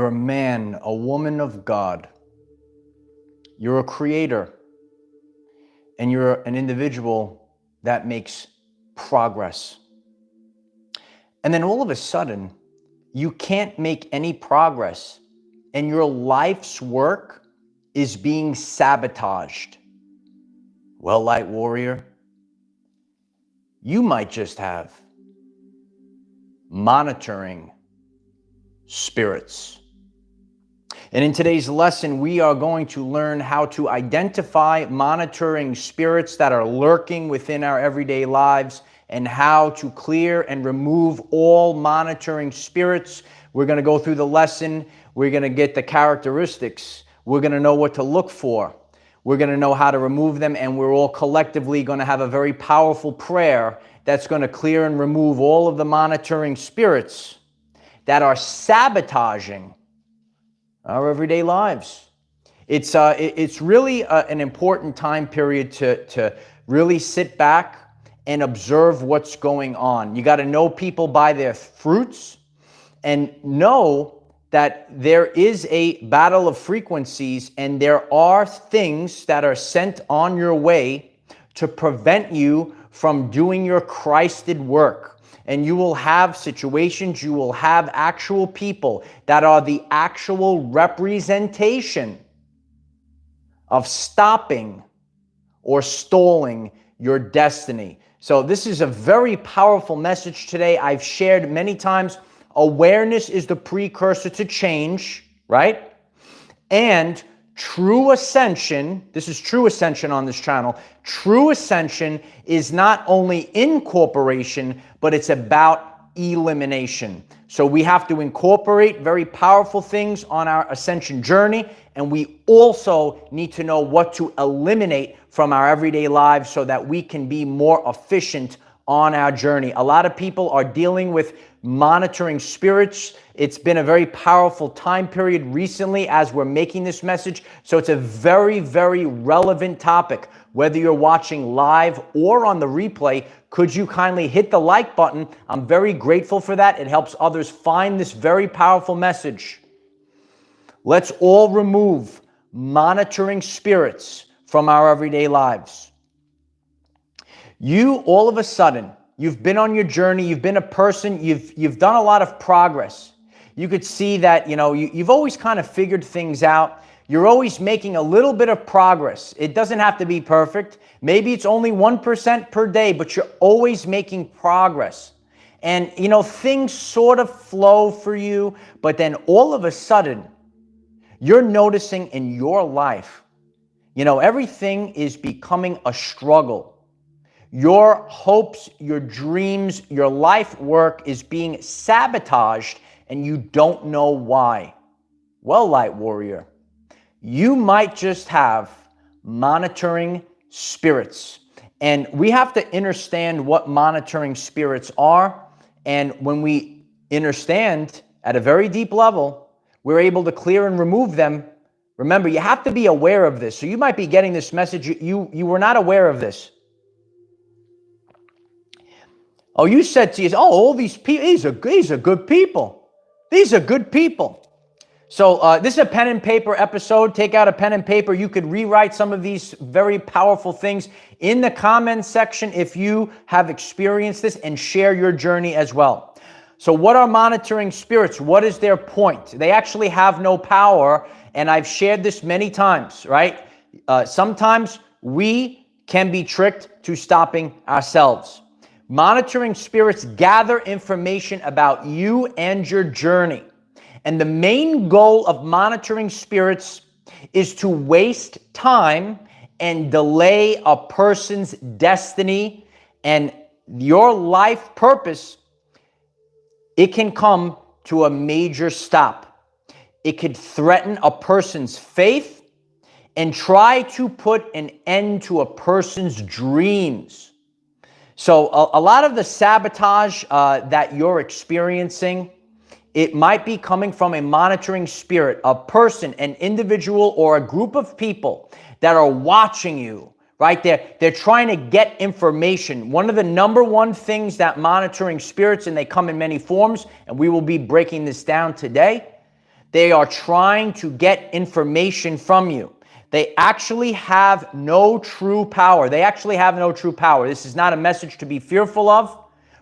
You're a man, a woman of God. You're a creator. And you're an individual that makes progress. And then all of a sudden, you can't make any progress and your life's work is being sabotaged. Well, light warrior, you might just have monitoring spirits. And in today's lesson, we are going to learn how to identify monitoring spirits that are lurking within our everyday lives and how to clear and remove all monitoring spirits. We're going to go through the lesson. We're going to get the characteristics. We're going to know what to look for. We're going to know how to remove them, and we're all collectively going to have a very powerful prayer that's going to clear and remove all of the monitoring spirits that are sabotaging our everyday lives. It's really an important time period to really sit back and observe what's going on. You got to know people by their fruits and know that there is a battle of frequencies, and there are things that are sent on your way to prevent you from doing your Christed work. And you will have situations, you will have actual people that are the actual representation of stopping or stalling your destiny. So this is a very powerful message today. I've shared many times, awareness is the precursor to change, right? And true ascension, this is true ascension on this channel. True ascension is not only incorporation, but it's about elimination. So we have to incorporate very powerful things on our ascension journey, and we also need to know what to eliminate from our everyday lives so that we can be more efficient on our journey. A lot of people are dealing with monitoring spirits. It's been a very powerful time period recently as we're making this message. So it's a very, very relevant topic. Whether you're watching live or on the replay, could you kindly hit the like button? I'm very grateful for that. It helps others find this very powerful message. Let's all remove monitoring spirits from our everyday lives. You, all of a sudden, you've been on your journey, you've been a person, you've done a lot of progress. You could see that, you've always kind of figured things out. You're always making a little bit of progress. It doesn't have to be perfect. Maybe it's only 1% per day, but you're always making progress. And, things sort of flow for you, but then all of a sudden, you're noticing in your life, everything is becoming a struggle. Your hopes, your dreams, your life work is being sabotaged, and you don't know why. Well, light warrior, you might just have monitoring spirits. And we have to understand what monitoring spirits are. And when we understand at a very deep level, we're able to clear and remove them. Remember, you have to be aware of this. So you might be getting this message. You were not aware of this. Oh, you said to yourself, all these people, these are good people. These are good people. So this is a pen and paper episode. Take out a pen and paper. You could rewrite some of these very powerful things in the comments section if you have experienced this, and share your journey as well. So what are monitoring spirits? What is their point? They actually have no power, and I've shared this many times, right? Sometimes we can be tricked to stopping ourselves. Monitoring spirits gather information about you and your journey. And the main goal of monitoring spirits is to waste time and delay a person's destiny and your life purpose. It can come to a major stop. It could threaten a person's faith and try to put an end to a person's dreams. So a lot of the sabotage that you're experiencing, it might be coming from a monitoring spirit, a person, an individual, or a group of people that are watching you, right? They're trying to get information. One of the number one things that monitoring spirits, and they come in many forms, and we will be breaking this down today, They are trying to get information from you. They actually have no true power. They actually have no true power. This is not a message to be fearful of.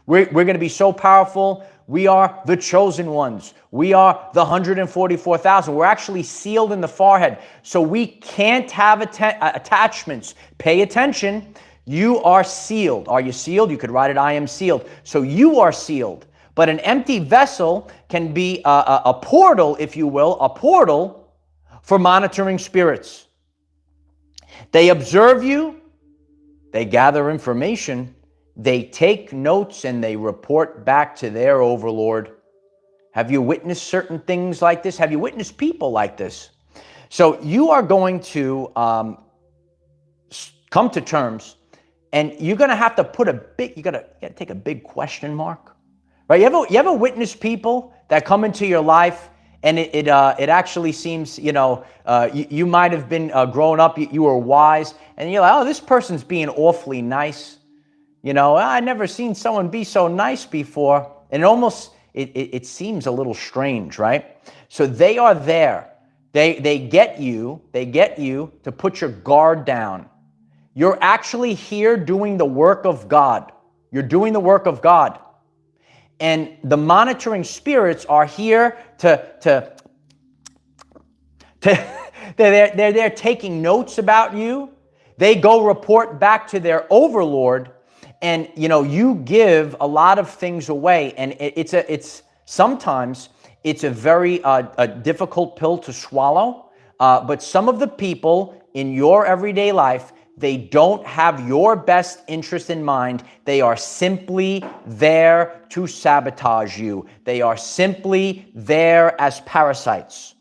We're going to be so powerful. We are the chosen ones. We are the 144,000. We're actually sealed in the forehead. So we can't have attachments. Pay attention. You are sealed. Are you sealed? You could write it, I am sealed. So you are sealed. But an empty vessel can be a portal, if you will, a portal for monitoring spirits. They observe you. They gather information. They take notes and they report back to their overlord. Have you witnessed certain things like this? Have you witnessed people like this? So you are going to come to terms, and you're going to have to put a big, you got to take a big question mark, right? You ever witnessed people that come into your life and it actually seems, you might have been growing up, you were wise, and you're like, oh, this person's being awfully nice. I never seen someone be so nice before. And it seems a little strange, right? So they are there. They get you to put your guard down. You're actually here doing the work of God. You're doing the work of God. And the monitoring spirits are here they're there taking notes about you. They go report back to their overlord. And, you give a lot of things away, and sometimes it's a very difficult pill to swallow. But some of the people in your everyday life, they don't have your best interest in mind. They are simply there to sabotage you. They are simply there as parasites.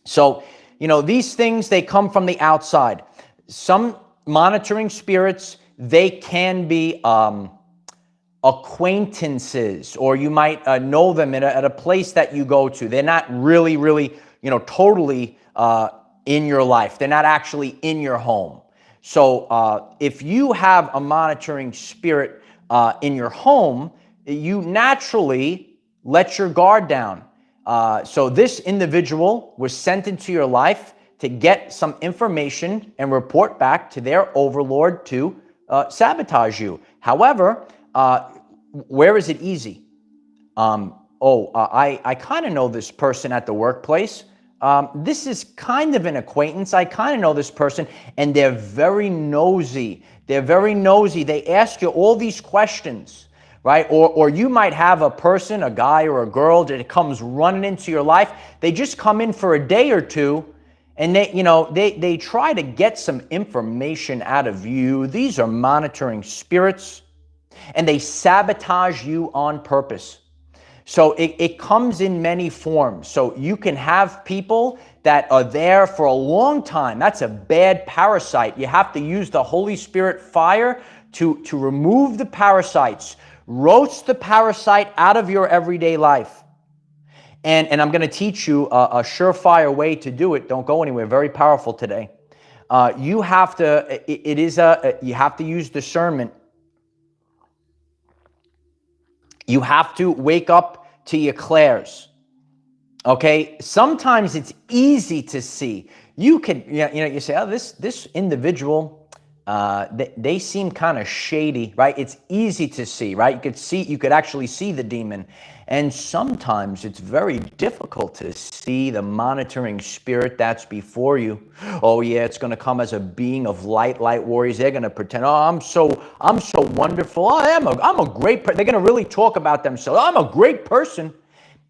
So, these things, they come from the outside. Some monitoring spirits, they can be acquaintances, or you might know them at a place that you go to. They're not really, totally in your life. They're not actually in your home. So if you have a monitoring spirit in your home, you naturally let your guard down. So this individual was sent into your life to get some information and report back to their overlord to sabotage you. However, where is it easy? I kind of know this person at the workplace. This is kind of an acquaintance. I kind of know this person, and they're very nosy. They ask you all these questions, right? Or you might have a person, a guy or a girl that comes running into your life. They just come in for a day or two, and they try to get some information out of you. These are monitoring spirits, and they sabotage you on purpose. So it comes in many forms. So you can have people that are there for a long time. That's a bad parasite. You have to use the Holy Spirit fire to remove the parasites, roast the parasite out of your everyday life. And I'm going to teach you a surefire way to do it. Don't go anywhere. Very powerful today. You have to. You have to use discernment. You have to wake up to your clairs. Okay. Sometimes it's easy to see. You can. You say, oh, this individual. They seem kind of shady, right? It's easy to see, right? You could actually see the demon. And sometimes it's very difficult to see the monitoring spirit that's before you. Oh yeah, it's going to come as a being of light warriors. They're going to pretend, oh, I'm so wonderful. Oh, I'm a great person. They're going to really talk about themselves. I'm a great person.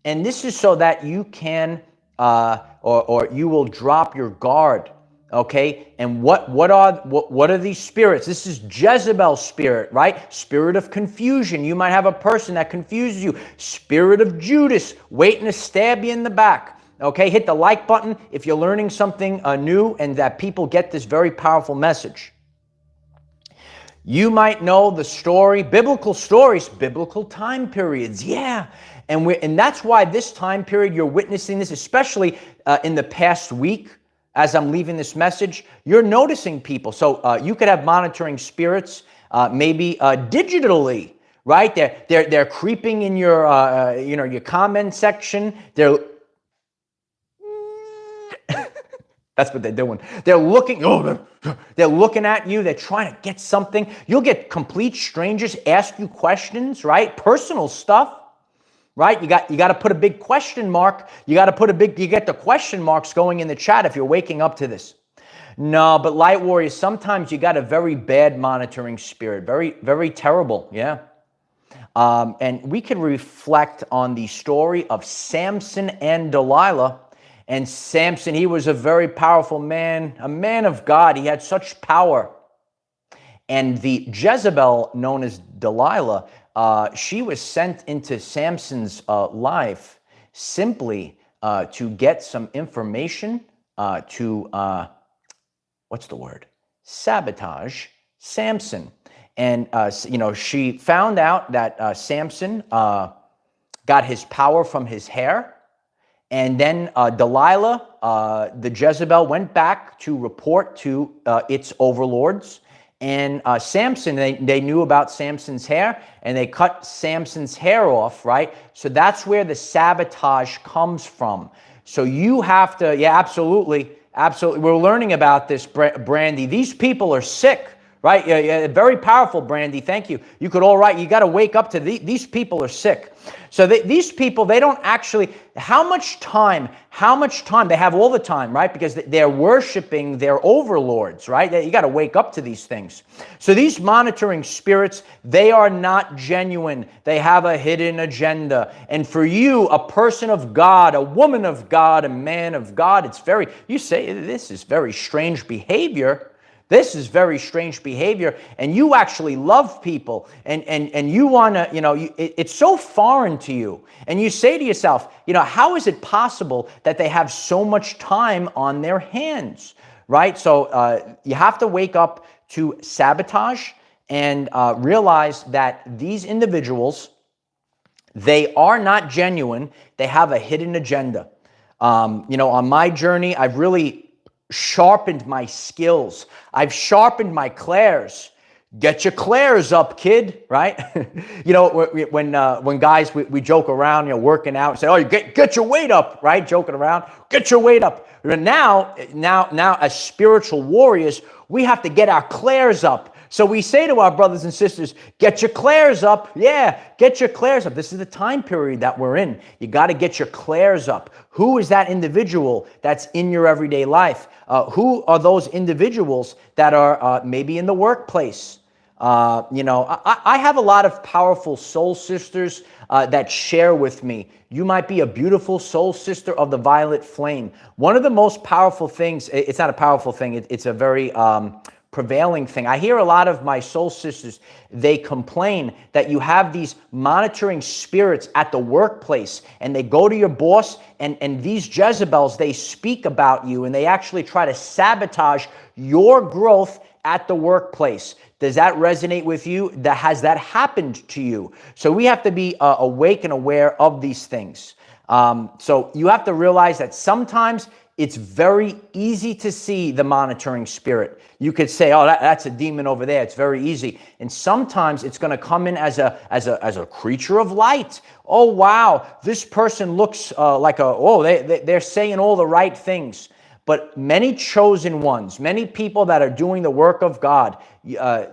And this is so that you can, or you will drop your guard. Okay, and what are these spirits? This is Jezebel's spirit, right? Spirit of confusion. You might have a person that confuses you. Spirit of Judas, waiting to stab you in the back. Okay, hit the like button if you're learning something new and that people get this very powerful message. You might know the story, biblical stories, biblical time periods. Yeah, and that's why this time period you're witnessing this, especially in the past week. As I'm leaving this message, you're noticing people. So you could have monitoring spirits, maybe digitally, right? They're creeping in your your comment section. That's what they're doing. They're looking, they're looking at you. They're trying to get something. You'll get complete strangers ask you questions, right? Personal stuff, right? You got to put a big question mark. You get the question marks going in the chat if you're waking up to this. No, but light warriors, sometimes you got a very bad monitoring spirit. Very, very terrible. Yeah. And we can reflect on the story of Samson and Delilah. And Samson, he was a very powerful man, a man of God. He had such power. And the Jezebel known as Delilah, she was sent into Samson's life simply to get some information to, what's the word? Sabotage Samson. And, she found out that Samson got his power from his hair. And then Delilah, the Jezebel, went back to report to its overlords. And Samson, they knew about Samson's hair, and they cut Samson's hair off, right? So that's where the sabotage comes from. So you have to, yeah, absolutely. We're learning about this, Brandy. These people are sick. Right? Yeah, very powerful, Brandy. Thank you. You could all right. You got to wake up to these people are sick. So these people, they don't actually, how much time they have all the time, right? Because they're worshiping their overlords, right? You got to wake up to these things. So these monitoring spirits, they are not genuine. They have a hidden agenda. And for you, a person of God, a woman of God, a man of God, you say, this is very strange behavior. This is very strange behavior, and you actually love people, and you want to, it's so foreign to you. And you say to yourself, how is it possible that they have so much time on their hands, right? So you have to wake up to sabotage and realize that these individuals, they are not genuine. They have a hidden agenda. On my journey, I've really sharpened my skills. I've sharpened my clairs. Get your clairs up, kid, right? When guys, we joke around, working out, and say, oh, get your weight up, right? Joking around, get your weight up. But now, as spiritual warriors, we have to get our clairs up. So we say to our brothers and sisters, get your clairs up. Yeah, get your clairs up. This is the time period that we're in. You got to get your clairs up. Who is that individual that's in your everyday life? Who are those individuals that are maybe in the workplace? I have a lot of powerful soul sisters that share with me. You might be a beautiful soul sister of the violet flame. One of the most powerful things, it's not a powerful thing, it's a very prevailing thing. I hear a lot of my soul sisters, they complain that you have these monitoring spirits at the workplace, and they go to your boss, and these Jezebels, they speak about you, and they actually try to sabotage your growth at the workplace. Does that resonate with you? Has that happened to you? So we have to be awake and aware of these things. So you have to realize that sometimes it's very easy to see the monitoring spirit. You could say, oh, that's a demon over there. It's very easy. And sometimes it's going to come in as a creature of light. Oh, wow, this person looks they're saying all the right things. But many chosen ones, many people that are doing the work of God,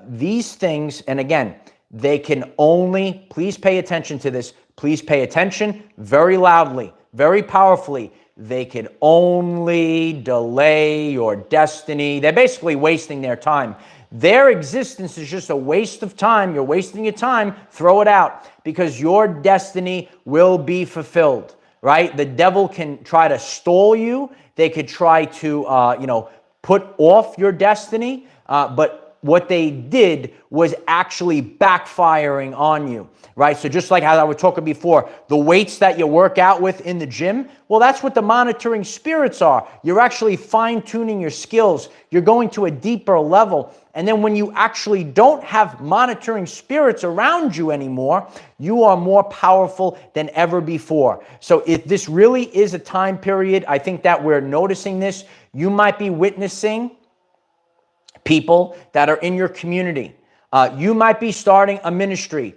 these things, and again, they can only, please pay attention to this, please pay attention very loudly, very powerfully. They can only delay your destiny. They're basically wasting their time. Their existence is just a waste of time. You're wasting your time. Throw it out, because your destiny will be fulfilled, right? The devil can try to stall you. They could try to, put off your destiny. But what they did was actually backfiring on you, right? So just like how I was talking before, the weights that you work out with in the gym, well, that's what the monitoring spirits are. You're actually fine-tuning your skills. You're going to a deeper level. And then when you actually don't have monitoring spirits around you anymore, you are more powerful than ever before. So if this really is a time period, I think that we're noticing this. You might be witnessing people that are in your community. You might be starting a ministry.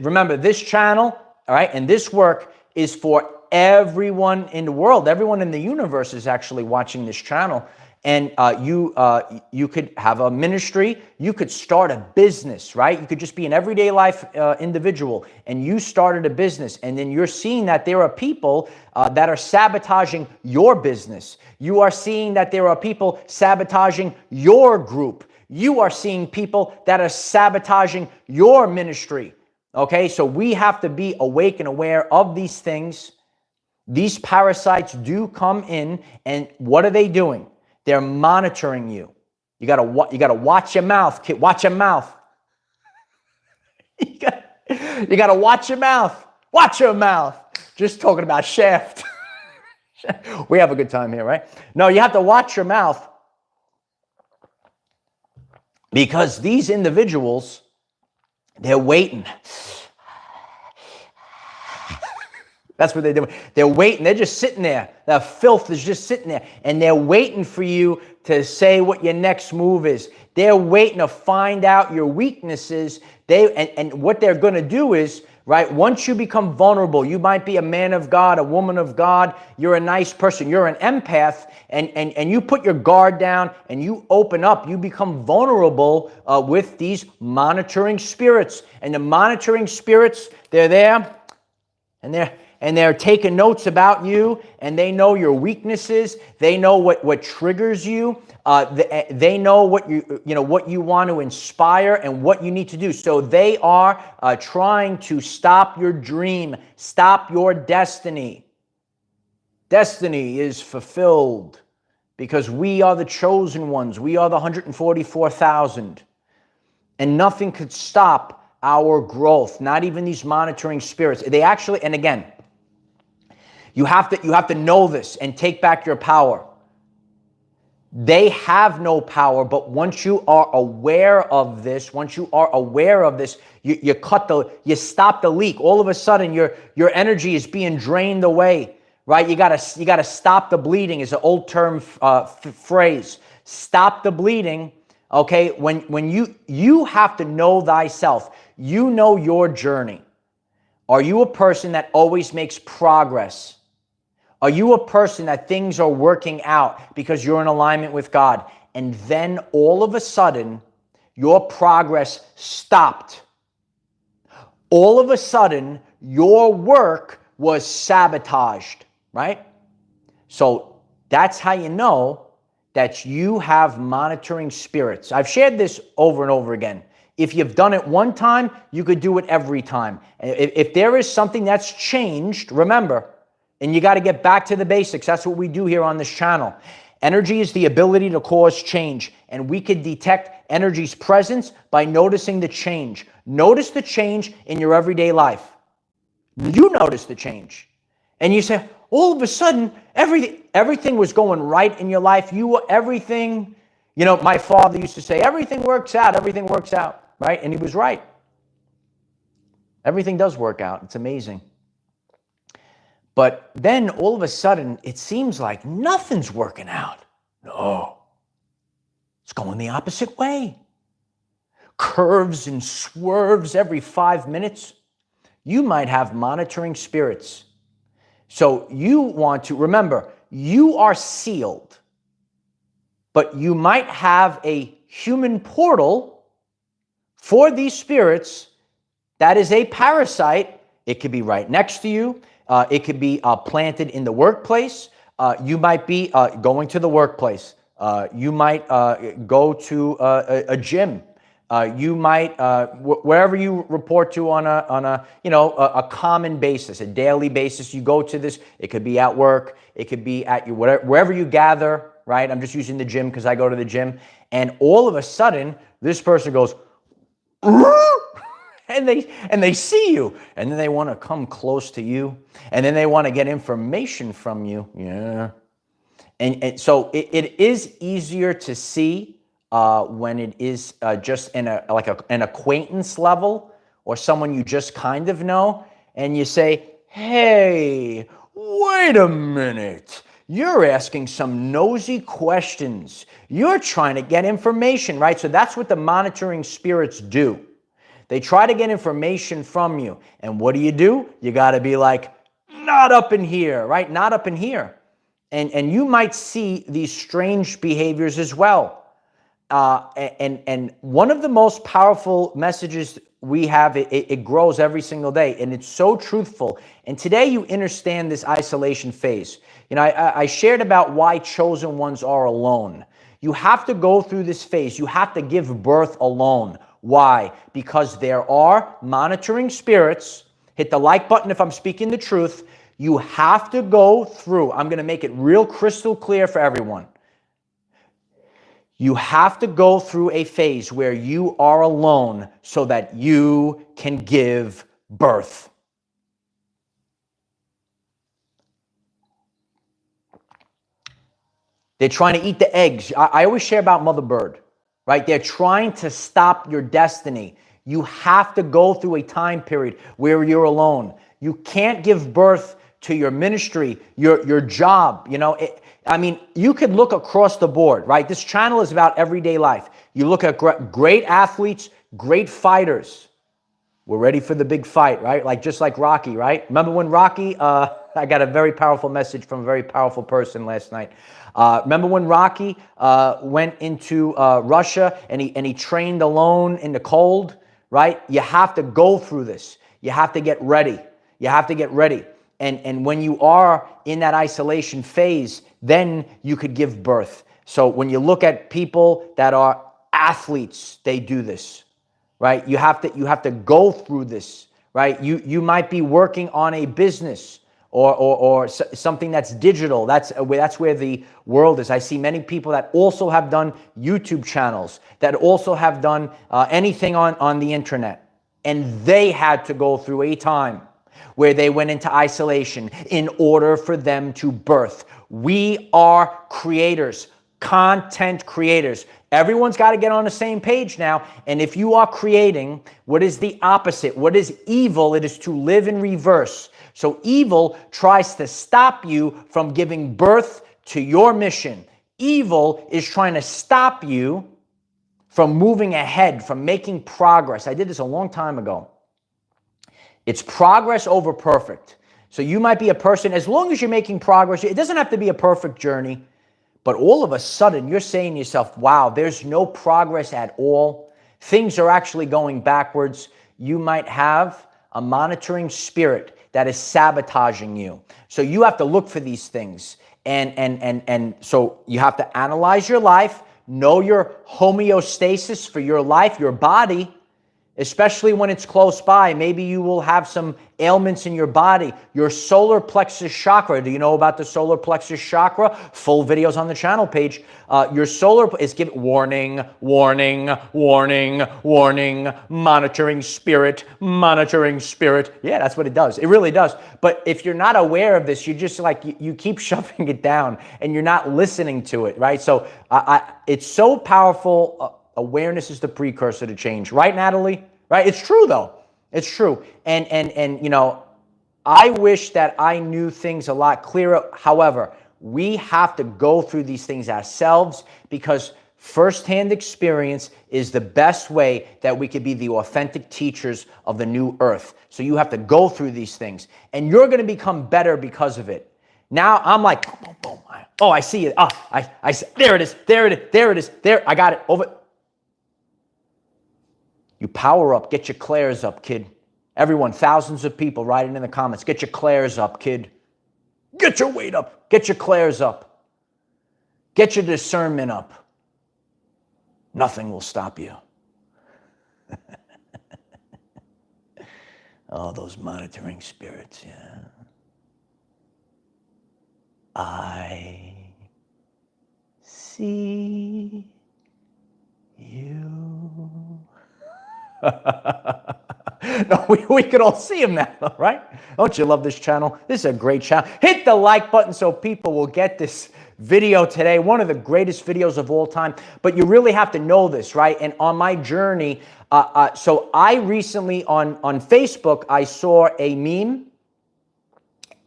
Remember, this channel, all right, and this work is for everyone in the world. Everyone in the universe is actually watching this channel. And you could have a ministry. You could start a business, right? You could just be an everyday life individual, and you started a business, and then you're seeing that there are people that are sabotaging your business. You are seeing that there are people sabotaging your group. You are seeing people that are sabotaging your ministry. Okay, so we have to be awake and aware of these things. These parasites do come in, and what are they doing? They're monitoring you. You gotta watch your mouth, kid. Watch your mouth. you gotta watch your mouth. Watch your mouth. Just talking about Shaft. We have a good time here, right? No, you have to watch your mouth, because these individuals, they're waiting. That's what they're doing. They're waiting. They're just sitting there. The filth is just sitting there. And they're waiting for you to say what your next move is. They're waiting to find out your weaknesses. And what they're going to do is, right, once you become vulnerable, you might be a man of God, a woman of God, you're a nice person, you're an empath, and you put your guard down and you open up, you become vulnerable with these monitoring spirits. And the monitoring spirits, they're there, and they're taking notes about you, and they know your weaknesses. They know what triggers you. They know what you want to inspire and what you need to do. So they are trying to stop your dream, stop your destiny. Destiny is fulfilled because we are the chosen ones. We are the 144,000, and nothing could stop our growth. Not even these monitoring spirits. They actually, and again, you have to know this and take back your power. They have no power, but once you are aware of this, you stop the leak. All of a sudden, your energy is being drained away, right? You gotta stop the bleeding. Is an old term phrase. Stop the bleeding. Okay, when you have to know thyself. You know your journey. Are you a person that always makes progress? Are you a person that things are working out because you're in alignment with God? And then all of a sudden, your progress stopped. All of a sudden, your work was sabotaged, right? So that's how you know that you have monitoring spirits. I've shared this over and over again. If you've done it one time, you could do it every time. If there is something that's changed, remember, and you got to get back to the basics. That's what we do here on this channel. Energy is the ability to cause change, and we can detect energy's presence by noticing the change. Notice the change in your everyday life. You notice the change, and you say, all of a sudden, everything was going right in your life. Everything, my father used to say, everything works out, right? And he was right. Everything does work out. It's amazing. But then all of a sudden, it seems like nothing's working out. No, it's going the opposite way. Curves and swerves every 5 minutes. You might have monitoring spirits. So you want to remember, you are sealed, but you might have a human portal for these spirits that is a parasite. It could be right next to you. It could be planted in the workplace. You might be going to the workplace. You might go to a gym. You might wherever you report to on a common basis, a daily basis. You go to this. It could be at work. It could be at your wherever you gather. Right. I'm just using the gym because I go to the gym. And all of a sudden, this person goes. And they see you, and then they want to come close to you, and then they want to get information from you. Yeah, and so it is easier to see when it is just in an acquaintance level or someone you just kind of know, and you say, "Hey, wait a minute." You're asking some nosy questions. You're trying to get information, right? So that's what the monitoring spirits do. They try to get information from you. And what do? You got to be like, not up in here, right? Not up in here. And you might see these strange behaviors as well. And one of the most powerful messages we have, it grows every single day, and it's so truthful. And today you understand this isolation phase. You know, I shared about why chosen ones are alone. You have to go through this phase. You have to give birth alone. Why? Because there are monitoring spirits. Hit the like button if I'm speaking the truth. You have to go through. I'm going to make it real crystal clear for everyone. You have to go through a phase where you are alone so that you can give birth. They're trying to eat the eggs. I always share about Mother Bird, right? They're trying to stop your destiny. You have to go through a time period where you're alone. You can't give birth to your ministry, your job. You know, I mean, you could look across the board, right? This channel is about everyday life. You look at great athletes, great fighters. We're ready for the big fight, right? Like just like Rocky, right? Remember when Rocky, I got a very powerful message from a very powerful person last night. Remember when Rocky went into Russia and he trained alone in the cold, right? You have to go through this. You have to get ready. You have to get ready. And when you are in that isolation phase, then you could give birth. So when you look at people that are athletes, they do this, right? You have to go through this, right? You might be working on a business or something that's digital. That's where the world is. I see many people that also have done YouTube channels, that also have done anything on the internet, and they had to go through a time where they went into isolation in order for them to birth. We are creators, content creators. Everyone's got to get on the same page now. And if you are creating, what is the opposite? What is evil? It is to live in reverse. So evil tries to stop you from giving birth to your mission. Evil is trying to stop you from moving ahead, from making progress. I did this a long time ago. It's progress over perfect. So you might be a person, as long as you're making progress, it doesn't have to be a perfect journey, but all of a sudden you're saying to yourself, wow, there's no progress at all. Things are actually going backwards. You might have a monitoring spirit that is sabotaging you. So you have to look for these things. And so you have to analyze your life, know your homeostasis for your life, your body, especially when it's close by. Maybe you will have some ailments in your body. Your solar plexus chakra. Do you know about the solar plexus chakra? Full videos on the channel page. Your solar is giving warning, warning, warning, warning, monitoring spirit, monitoring spirit. Yeah, that's what it does. It really does. But if you're not aware of this, you just like, you keep shoving it down and you're not listening to it, right? So it's so powerful. Awareness is the precursor to change. Right, Natalie? Right? It's true, though. It's true. And you know, I wish that I knew things a lot clearer. However, we have to go through these things ourselves because firsthand experience is the best way that we could be the authentic teachers of the new earth. So you have to go through these things. And you're going to become better because of it. Now I'm like, boom, boom, boom. Oh, I see it. Oh, I see. There it is. There it is. There it is. There. I got it. Over. You power up, get your clairs up, kid. Everyone, thousands of people writing in the comments, get your clairs up, kid. Get your weight up, get your clairs up. Get your discernment up. Nothing will stop you. Oh, those monitoring spirits, yeah. I see you. No, we could all see him now, right? Don't you love this channel? This is a great channel. Hit the like button so people will get this video today. One of the greatest videos of all time. But you really have to know this, right? And on my journey, so I recently on Facebook, I saw a meme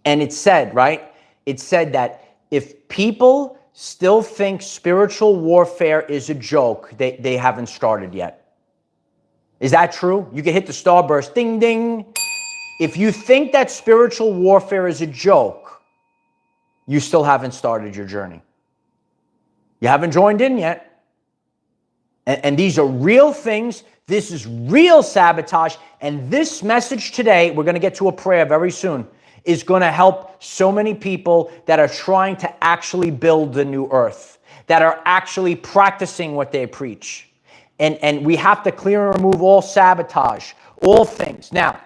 and it said, right? It said that if people still think spiritual warfare is a joke, they haven't started yet. Is that true? You can hit the starburst, ding, ding. If you think that spiritual warfare is a joke, you still haven't started your journey. You haven't joined in yet. And these are real things. This is real sabotage. And this message today, we're going to get to a prayer very soon, is going to help so many people that are trying to actually build the new earth, that are actually practicing what they preach. And we have to clear and remove all sabotage, all things. Now,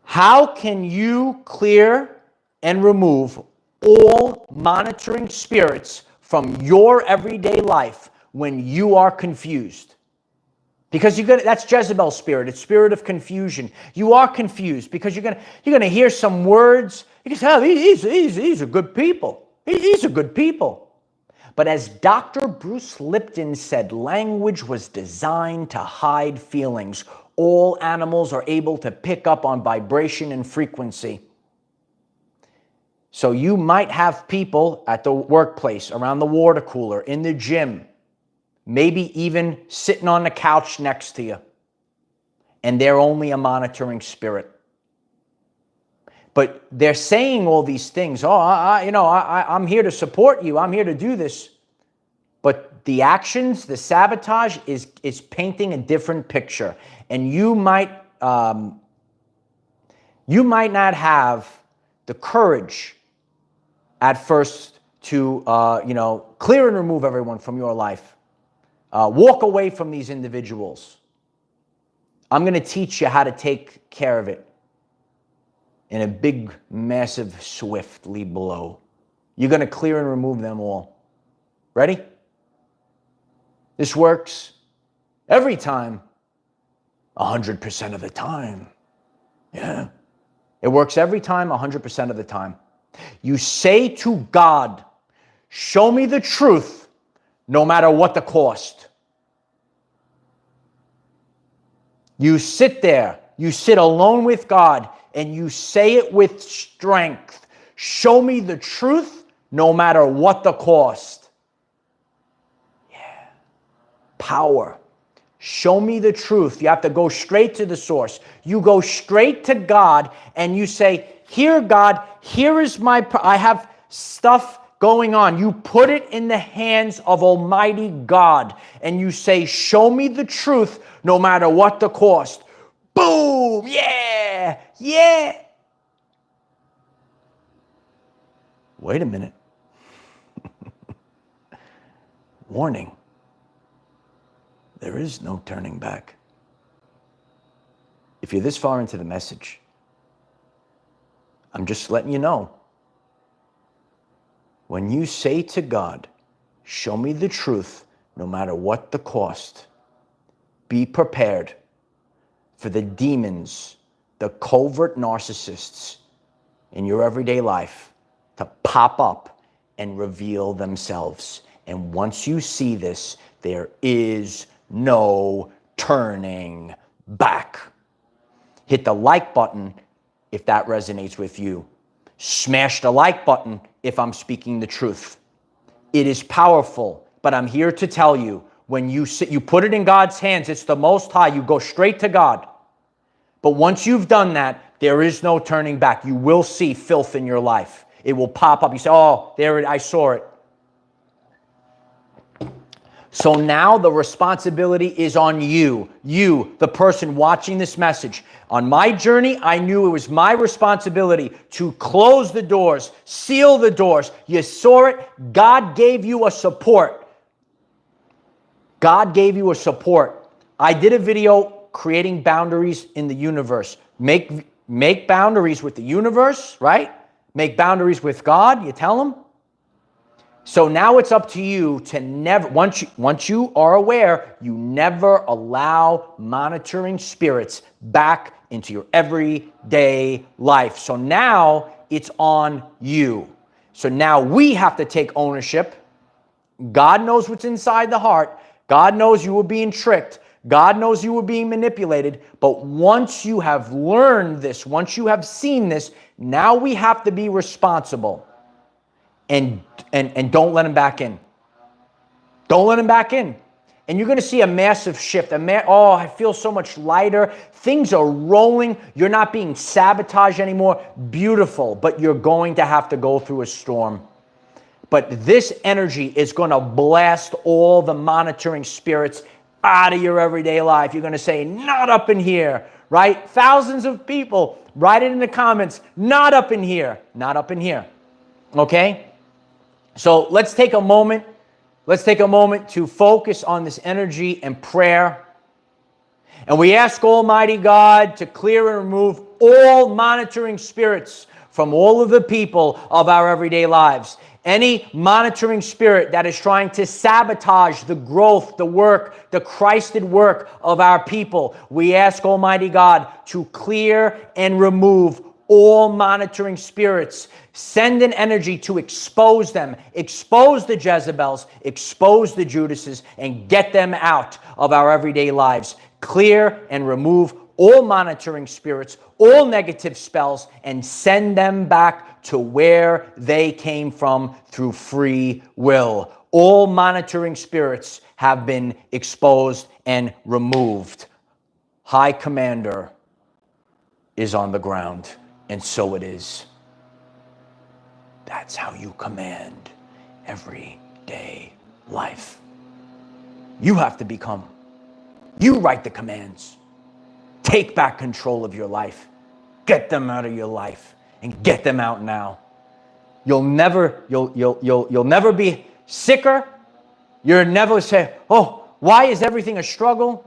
how can you clear and remove all monitoring spirits from your everyday life when you are confused? Because that's Jezebel's spirit. It's spirit of confusion. You are confused because you're gonna hear some words. You can say, oh, these are good people. These are good people. But as Dr. Bruce Lipton said, language was designed to hide feelings. All animals are able to pick up on vibration and frequency. So you might have people at the workplace, around the water cooler, in the gym, maybe even sitting on the couch next to you, and they're only a monitoring spirit. But they're saying all these things. Oh, I'm here to support you. I'm here to do this. But the actions, the sabotage is painting a different picture. And you might not have the courage at first to, clear and remove everyone from your life. Walk away from these individuals. I'm going to teach you how to take care of it in a big, massive, swiftly blow. You're going to clear and remove them all. Ready? This works every time, 100% of the time. Yeah. It works every time, 100% of the time. You say to God, show me the truth, no matter what the cost. You sit there, you sit alone with God, and you say it with strength. Show me the truth, no matter what the cost. Yeah. Power. Show me the truth. You have to go straight to the source. You go straight to God and you say, here, God, here is I have stuff going on. You put it in the hands of Almighty God and you say, show me the truth no matter what the cost. Boom! Yeah! Yeah! Wait a minute. Warning. There is no turning back. If you're this far into the message, I'm just letting you know. When you say to God, show me the truth, no matter what the cost, be prepared for the demons, the covert narcissists in your everyday life to pop up and reveal themselves. And once you see this, there is no turning back. Hit the like button if that resonates with you. Smash the like button if I'm speaking the truth. It is powerful, but I'm here to tell you, when you put it in God's hands, it's the Most High, you go straight to God. But once you've done that, there is no turning back. You will see filth in your life. It will pop up. You say, oh, there it, I saw it. So now the responsibility is on you, the person watching this message. On my journey, I knew it was my responsibility to close the doors, seal the doors. You saw it. God gave you a support. God gave you a support. I did a video creating boundaries in the universe. Make boundaries with the universe, right? Make boundaries with God, you tell him. So now it's up to you to never, once you are aware, you never allow monitoring spirits back into your everyday life. So now it's on you. So now we have to take ownership. God knows what's inside the heart. God knows you were being tricked. God knows you were being manipulated. But once you have learned this, once you have seen this, now we have to be responsible. And don't let him back in. Don't let him back in. And you're going to see a massive shift. Oh, I feel so much lighter. Things are rolling. You're not being sabotaged anymore. Beautiful. But you're going to have to go through a storm. But this energy is going to blast all the monitoring spirits out of your everyday life. You're going to say, not up in here, right? Thousands of people, write it in the comments, not up in here, not up in here. Okay? So let's take a moment. Let's take a moment to focus on this energy and prayer. And we ask Almighty God to clear and remove all monitoring spirits from all of the people of our everyday lives. Any monitoring spirit that is trying to sabotage the growth, the work, the Christed work of our people, we ask Almighty God to clear and remove all monitoring spirits. Send an energy to expose them, expose the Jezebels, expose the Judases, and get them out of our everyday lives. Clear and remove all monitoring spirits, all negative spells, and send them back to where they came from through free will. All monitoring spirits have been exposed and removed. High Commander is on the ground. And so it is. That's how you command everyday life. You have to become. You write the commands. Take back control of your life. Get them out of your life and get them out now. You'll never be sicker. You'll never say, "Oh, why is everything a struggle?"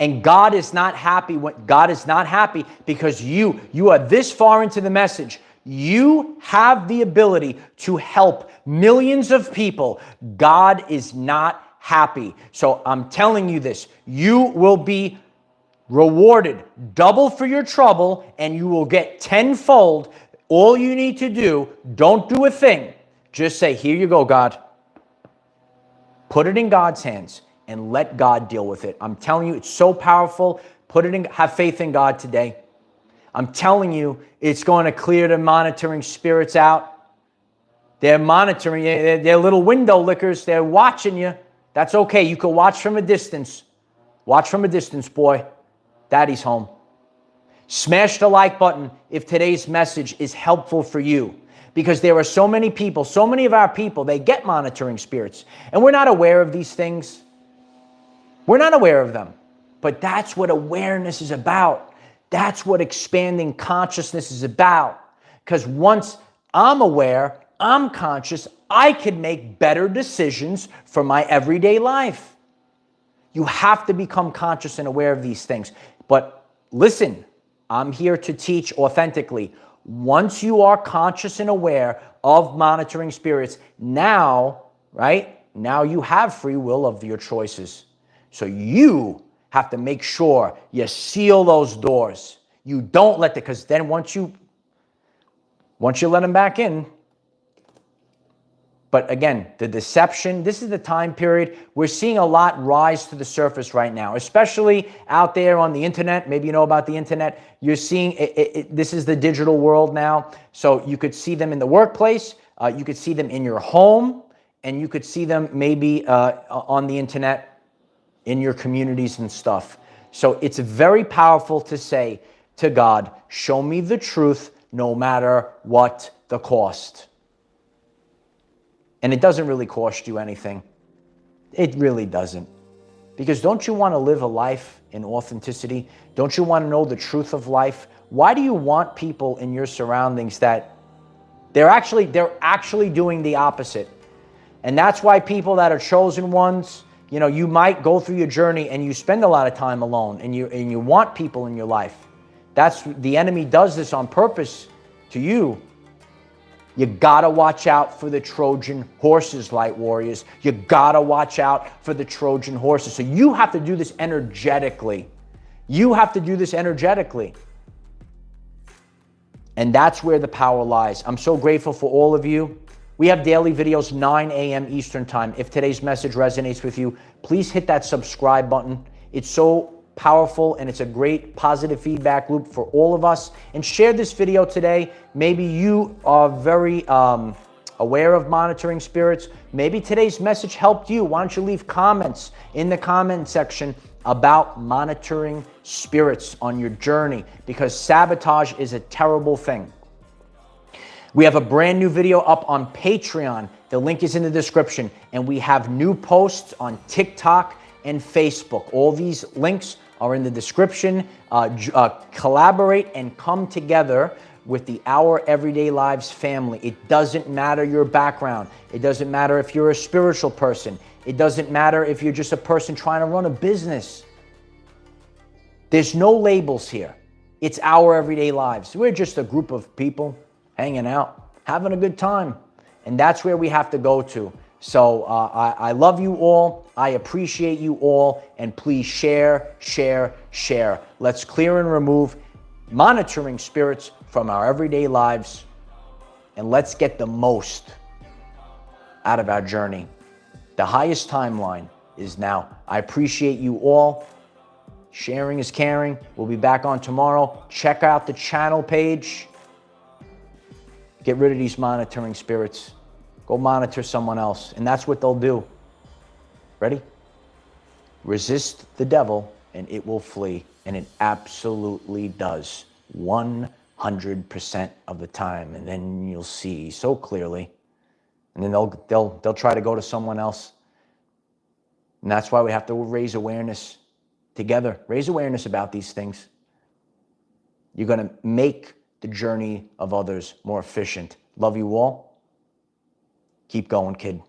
And God is not happy. God is not happy because you are this far into the message. You have the ability to help millions of people. God is not happy. So I'm telling you this. You will be rewarded double for your trouble, and you will get tenfold. All you need to do, don't do a thing. Just say, "Here you go, God." Put it in God's hands. And let God deal with it. I'm telling you, it's so powerful. Have faith in God today. I'm telling you, it's going to clear the monitoring spirits out. They're monitoring you. They're little window lickers. They're watching you. That's okay. You can watch from a distance. Watch from a distance, boy. Daddy's home. Smash the like button if today's message is helpful for you. Because there are so many people, so many of our people, they get monitoring spirits. And we're not aware of these things. We're not aware of them, but that's what awareness is about. That's what expanding consciousness is about. Because once I'm aware, I'm conscious, I can make better decisions for my everyday life. You have to become conscious and aware of these things. But listen, I'm here to teach authentically. Once you are conscious and aware of monitoring spirits, now, right? Now you have free will of your choices. So you have to make sure you seal those doors. You don't let because then once you let them back in. But again, the deception, this is the time period. We're seeing a lot rise to the surface right now, especially out there on the internet. Maybe you know about the internet. You're seeing, this is the digital world now. So you could see them in the workplace. You could see them in your home. And you could see them maybe on the internet in your communities and stuff. So it's very powerful to say to God, show me the truth no matter what the cost. And it doesn't really cost you anything. It really doesn't. Because don't you want to live a life in authenticity? Don't you want to know the truth of life? Why do you want people in your surroundings that they're actually doing the opposite? And that's why people that are chosen ones, you know, you might go through your journey and you spend a lot of time alone and you want people in your life. That's the enemy does this on purpose to you. You gotta watch out for the Trojan horses, light warriors. You gotta watch out for the Trojan horses. So you have to do this energetically. You have to do this energetically. And that's where the power lies. I'm so grateful for all of you. We have daily videos, 9 a.m. Eastern time. If today's message resonates with you, please hit that subscribe button. It's so powerful and it's a great positive feedback loop for all of us. And share this video today. Maybe you are very aware of monitoring spirits. Maybe today's message helped you. Why don't you leave comments in the comment section about monitoring spirits on your journey, because sabotage is a terrible thing. We have a brand new video up on Patreon. The link is in the description. And we have new posts on TikTok and Facebook. All these links are in the description. Collaborate and come together with the Our Everyday Lives family. It doesn't matter your background. It doesn't matter if you're a spiritual person. It doesn't matter if you're just a person trying to run a business. There's no labels here. It's Our Everyday Lives. We're just a group of people hanging out, having a good time. And that's where we have to go to. So I love you all. I appreciate you all. And please share, share, share. Let's clear and remove monitoring spirits from our everyday lives. And let's get the most out of our journey. The highest timeline is now. I appreciate you all. Sharing is caring. We'll be back on tomorrow. Check out the channel page. Get rid of these monitoring spirits. Go monitor someone else. And that's what they'll do. Ready? Resist the devil and it will flee. And it absolutely does. 100% of the time. And then you'll see so clearly. And then they'll try to go to someone else. And that's why we have to raise awareness together. Raise awareness about these things. You're going to make the journey of others more efficient. Love you all. Keep going, kid.